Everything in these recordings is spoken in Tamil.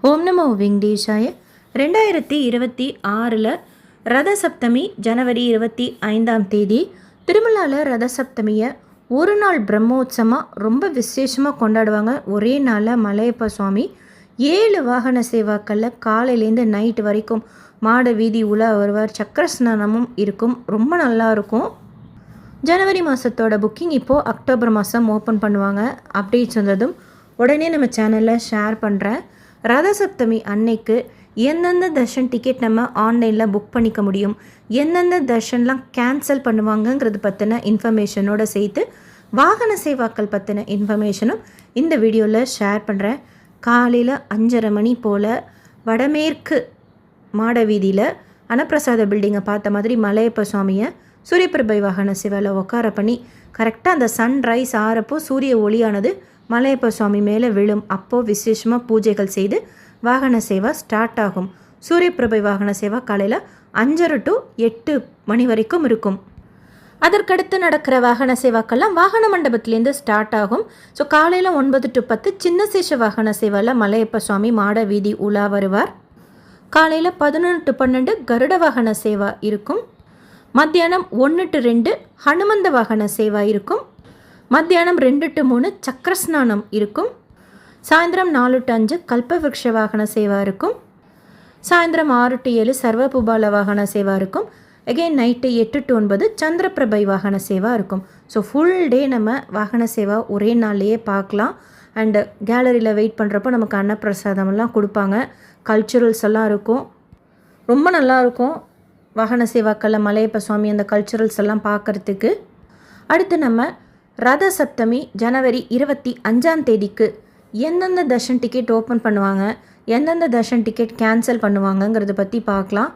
ஓம் நமோ வெங்கடேஷாய. 2026 ரத சப்தமி ஜனவரி 25ஆம் தேதி திருமலாவில் ரத சப்தமியை ஒரு நாள் பிரம்மோற்சவமாக ரொம்ப விசேஷமாக கொண்டாடுவாங்க. ஒரே நாளில் மலையப்ப சுவாமி 7 வாகன சேவாக்களில் காலையிலேருந்து நைட்டு வரைக்கும் மாட வீதி உலா வருவார். சக்கர ஸ்நானமும் இருக்கும். ரொம்ப நல்லா இருக்கும். ஜனவரி மாதத்தோட புக்கிங் இப்போது அக்டோபர் மாதம் ஓப்பன் பண்ணுவாங்க. அப்டேட்ஸ் வந்ததும் உடனே நம்ம சேனலில் ஷேர் பண்ணுறேன். ரத சப்தமி அன்னைக்கு எந்தெந்த தர்ஷன் டிக்கெட் நம்ம ஆன்லைனில் புக் பண்ணிக்க முடியும், எந்தெந்த தர்ஷன்லாம் கேன்சல் பண்ணுவாங்கங்கிறது பற்றின இன்ஃபர்மேஷனோடு சேர்த்து வாகன சேவாக்கள் பற்றின இன்ஃபர்மேஷனும் இந்த வீடியோவில் ஷேர் பண்ணுறேன். காலையில் 5:30 மணி போல் வடமேற்கு மாட வீதியில் அன்னப்பிரசாத பில்டிங்கை பார்த்த மாதிரி மலையப்ப சுவாமியை சூரியபிரபை வாகன சேவாவில் உட்கார பண்ணி கரெக்டாக அந்த சன்ரைஸ் ஆறப்போ சூரிய ஒளியானது மலையப்ப சுவாமி மேலே விழும். அப்போது விசேஷமாக பூஜைகள் செய்து வாகன சேவா ஸ்டார்ட் ஆகும். சூரியபிரபை வாகன சேவா காலையில் 5:30 to 8 மணி வரைக்கும் இருக்கும். அதற்கடுத்து நடக்கிற வாகன சேவாக்கெல்லாம் வாகன மண்டபத்திலேருந்து ஸ்டார்ட் ஆகும். ஸோ காலையில் 9 to 10 சின்ன சேஷ வாகன சேவாவில் மலையப்ப சுவாமி மாட வீதி உலா வருவார். காலையில் 11 to 12 கருட வாகன சேவா இருக்கும். மத்தியானம் 1 to 2 ஹனுமந்த வாகன சேவா இருக்கும். மத்தியானம் 2 to 3 சக்கரஸ்நானம் இருக்கும். சாயந்தரம் 4 to 5 கல்பவிருக்ஷ வாகன சேவா இருக்கும். சாயந்தரம் 6 to 7 சர்வபுபால வாகன சேவா இருக்கும். அகெயின் நைட்டு 8 to 9 சந்திரபிரபை வாகன சேவா இருக்கும். ஸோ ஃபுல் டே நம்ம வாகன சேவா ஒரே நாள்லேயே பார்க்கலாம். அண்டு கேலரியில் வெயிட் பண்ணுறப்போ நமக்கு அன்னப்பிரசாதமெல்லாம் கொடுப்பாங்க. கல்ச்சுரல்ஸ் எல்லாம் இருக்கும். ரொம்ப நல்லாயிருக்கும் வாகன சேவாக்களில் மலையப்ப சுவாமி அந்த கல்ச்சுரல்ஸ் எல்லாம் பார்க்குறதுக்கு. அடுத்து நம்ம ரத சப்தமி ஜனவரி 25ஆம் தேதிக்கு எந்தெந்த தர்ஷன் டிக்கெட் ஓப்பன் பண்ணுவாங்க, எந்தெந்த தர்ஷன் டிக்கெட் கேன்சல் பண்ணுவாங்கங்கிறத பற்றி பார்க்கலாம்.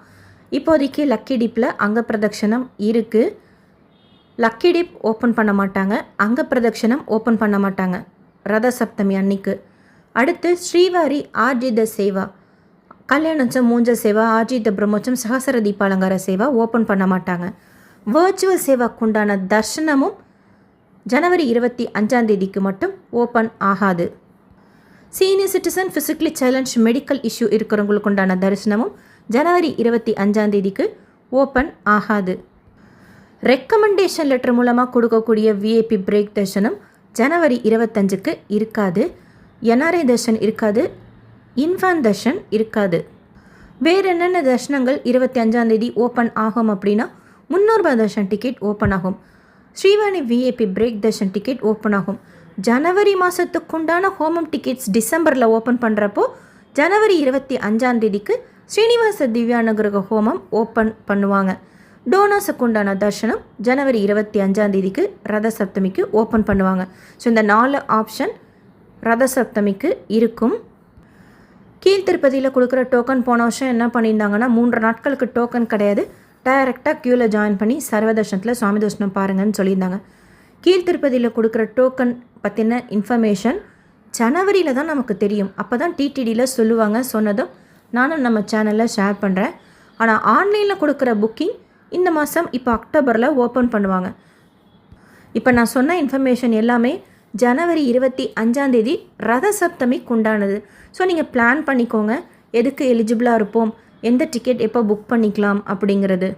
இப்போதைக்கு லக்கி டிப்பில் அங்க பிரதட்சணம் இருக்குது. லக்கி டிப் ஓப்பன் பண்ண மாட்டாங்க, அங்க பிரதட்சணம் ஓப்பன் பண்ண மாட்டாங்க ரத சப்தமி அன்னைக்கு. அடுத்து ஸ்ரீவாரி ஆர்ஜித சேவா, கல்யாணோற்சவம் மூஞ்ச சேவா, ஆர்ஜித பிரம்மோற்சவம், சகசர தீபாலங்கார சேவா ஓப்பன் பண்ண மாட்டாங்க. வர்ச்சுவல் சேவாக்குண்டான தர்ஷனமும் ஜனவரி 25ஆம் தேதிக்கு மட்டும் ஓப்பன் ஆகாது. Senior citizen, physically challenge, medical issue இருக்கிறவங்களுக்கு உண்டான தரிசனமும் ஜனவரி 25ஆம் தேதிக்கு ஓப்பன் ஆகாது. ரெக்கமெண்டேஷன் லெட்டர் மூலமாக கொடுக்கக்கூடிய விஐபி பிரேக் தர்ஷனம் ஜனவரி 25க்கு இருக்காது. என்ஆர்ஐ தர்ஷன் இருக்காது. இன்ஃபான் தர்ஷன் இருக்காது. வேறு என்னென்ன தர்ஷனங்கள் 25ஆம் தேதி ஓப்பன் ஆகும் அப்படின்னா 300 ரூபாய் தர்ஷன் டிக்கெட் ஓப்பன் ஆகும். Srivani VIP break Darshan ticket open ஆகும். ஜனவரி மாதத்துக்குண்டான ஹோமம் டிக்கெட்ஸ் டிசம்பரில் ஓப்பன் பண்ணுறப்போ ஜனவரி 25ஆம் தேதிக்கு ஸ்ரீனிவாச திவ்யானுகிரக ஹோமம் ஓப்பன் பண்ணுவாங்க. டோனாஸுக்கு உண்டான தர்ஷனம் ஜனவரி 25ஆம் தேதிக்கு ரத சப்தமிக்கு ஓப்பன் பண்ணுவாங்க. ஸோ இந்த 4 ஆப்ஷன் ரத சப்தமிக்கு இருக்கும். கீழ்த்திருப்பதியில் கொடுக்குற டோக்கன் போன வருஷம் என்ன பண்ணியிருந்தாங்கன்னா 3 நாட்களுக்கு டோக்கன் கிடையாது, டைரெக்டாக க்யூவில் ஜாயின் பண்ணி சர்வதர்ஷனத்தில் சுவாமி தர்ஷனம் பாருங்கன்னு சொல்லியிருந்தாங்க. கீழ்த்திருப்பதியில் கொடுக்குற டோக்கன் பற்றின இன்ஃபர்மேஷன் ஜனவரியில் தான் நமக்கு தெரியும். அப்போ தான் டிடிடியில் சொல்லுவாங்க. சொன்னதும் நானும் நம்ம சேனலில் ஷேர் பண்ணுறேன். ஆனால் ஆன்லைனில் கொடுக்குற புக்கிங் இந்த மாதம் இப்போ அக்டோபரில் ஓப்பன் பண்ணுவாங்க. இப்போ நான் சொன்ன இன்ஃபர்மேஷன் எல்லாமே ஜனவரி 25ஆம் தேதி ரத சப்தமிக்கு உண்டானது. ஸோ நீங்கள் பிளான் பண்ணிக்கோங்க எதுக்கு எலிஜிபிளாக இருப்போம், எந்த டிக்கெட் எப்போ புக் பண்ணிக்கலாம் அப்படிங்கிறது.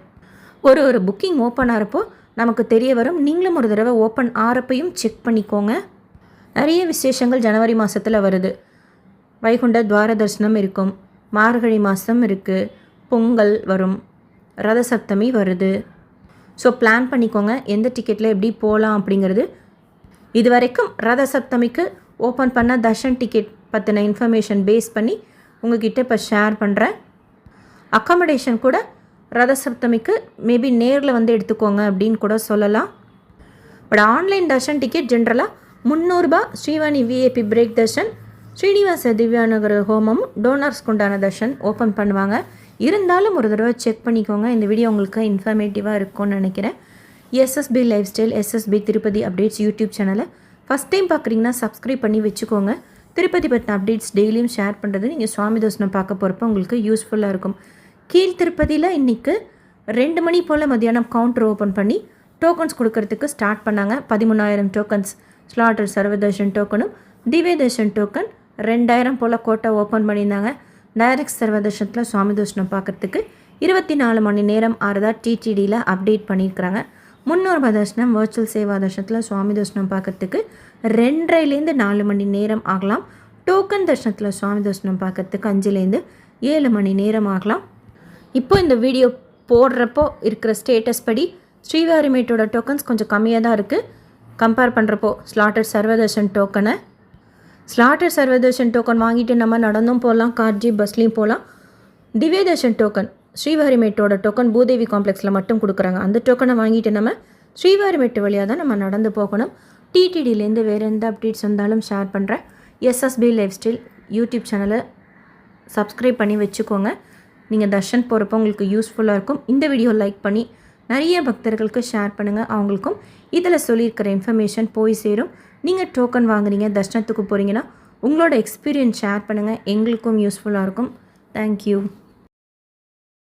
ஒரு புக்கிங் ஓப்பன் ஆகிறப்போ நமக்கு தெரிய வரும். நீங்களும் ஒரு தடவை ஓப்பன் ஆகிறப்பையும் செக் பண்ணிக்கோங்க. நிறைய விசேஷங்கள் ஜனவரி மாதத்தில் வருது. வைகுண்ட துவார தரிசனம் இருக்கும், மார்கழி மாதம் இருக்குது, பொங்கல் வரும், ரத சப்தமி வருது. ஸோ பிளான் பண்ணிக்கோங்க எந்த டிக்கெட்டில் எப்படி போகலாம் அப்படிங்கிறது. இது வரைக்கும் ரத சப்தமிக்கு ஓப்பன் பண்ண தர்ஷன் டிக்கெட் பற்றின இன்ஃபர்மேஷன் பேஸ் பண்ணி உங்ககிட்ட இப்போ ஷேர் பண்ணுறேன். அக்காமடேஷன் கூட ரத சப்தமிக்கு மேபி நேரில் வந்து எடுத்துக்கோங்க அப்படின்னு கூட சொல்லலாம். பட் ஆன்லைன் தர்ஷன் டிக்கெட் ஜென்ரலாக 300 ரூபாய் ஸ்ரீவாணி விஐபி பிரேக் தர்ஷன், ஸ்ரீனிவாச திவ்யானுகிரக ஹோமம், டோனர்ஸ்க்கு உண்டான தர்ஷன் ஓப்பன் பண்ணுவாங்க. இருந்தாலும் ஒரு தடவை செக் பண்ணிக்கோங்க. இந்த வீடியோ உங்களுக்கு இன்ஃபர்மேட்டிவாக இருக்கும்னு நினைக்கிறேன். SSP lifestyle, SSP Tirupati updates YouTube சேனலை ஃபஸ்ட் டைம் பார்க்குறீங்கன்னா சப்ஸ்கிரைப் பண்ணி வச்சுக்கோங்க. திருப்பதி பற்றின அப்டேட்ஸ் டெய்லியும் ஷேர் பண்ணுறது நீங்கள் சுவாமி தர்ஷனம் பார்க்க போகிறப்போ உங்களுக்கு யூஸ்ஃபுல்லாக இருக்கும். கீழ் திருப்பதியில் இன்றைக்கி 2 மணி போல் மத்தியானம் கவுண்டர் ஓப்பன் பண்ணி டோக்கன்ஸ் கொடுக்கறதுக்கு ஸ்டார்ட் பண்ணாங்க. 13,000 டோக்கன்ஸ் ஸ்லாட்டர் சர்வதர்ஷன் டோக்கனும் திவ்ய தர்ஷன் டோக்கன் 2000 போல் கோட்டை ஓப்பன் பண்ணியிருந்தாங்க. டைரக்ட் சர்வ தர்ஷனத்தில் சுவாமி தர்ஷனம் பார்க்குறதுக்கு 24 மணி நேரம் ஆறுதா டிடிடியில் அப்டேட் பண்ணியிருக்கிறாங்க. 300 தர்ஷனம் வர்ச்சுவல் சேவா தர்ஷனத்தில் சுவாமி தர்ஷனம் பார்க்குறதுக்கு 2.5லேருந்து 4 மணி நேரம் ஆகலாம். டோக்கன் தர்ஷனத்தில் சுவாமி தர்ஷனம் பார்க்குறதுக்கு 5லேருந்து 7 மணி நேரம் ஆகலாம். இப்போ இந்த வீடியோ போடுறப்போ இருக்கிற ஸ்டேட்டஸ் படி ஸ்ரீவாரிமேட்டோட டோக்கன்ஸ் கொஞ்சம் கம்மியாக தான் இருக்குது. கம்பேர் பண்ணுறப்போ ஸ்லாட்டட் சர்வதர்ஷன் டோக்கன் வாங்கிட்டு நம்ம நடந்தும் போகலாம், கார் ஜீப் பஸ்லேயும் போகலாம். திவ்ய தர்ஷன் டோக்கன் ஸ்ரீவாரிமேட்டோட டோக்கன் பூதேவி காம்ப்ளெக்ஸில் மட்டும் கொடுக்குறாங்க. அந்த டோக்கனை வாங்கிட்டு நம்ம ஸ்ரீவாரிமேட்டு வழியாக தான் நம்ம நடந்து போகணும். டிடிடிலேருந்து வேறு எந்த அப்டேட்ஸ் வந்தாலும் ஷேர் பண்ணுறேன். எஸ்எஸ்பி லைஃப் ஸ்டைல் யூடியூப் சேனலை சப்ஸ்கிரைப் பண்ணி வச்சுக்கோங்க. நீங்கள் தர்ஷன் போகிறப்போ உங்களுக்கு யூஸ்ஃபுல்லாக இருக்கும். இந்த வீடியோ லைக் பண்ணி நிறைய பக்தர்களுக்கு ஷேர் பண்ணுங்கள். அவங்களுக்கும் இதில் சொல்லியிருக்கிற இன்ஃபர்மேஷன் போய் சேரும். நீங்கள் டோக்கன் வாங்குறீங்க, தர்ஷனத்துக்கு போகிறீங்கன்னா உங்களோட எக்ஸ்பீரியன்ஸ் ஷேர் பண்ணுங்கள். எங்களுக்கும் யூஸ்ஃபுல்லாக இருக்கும். தேங்க்யூ.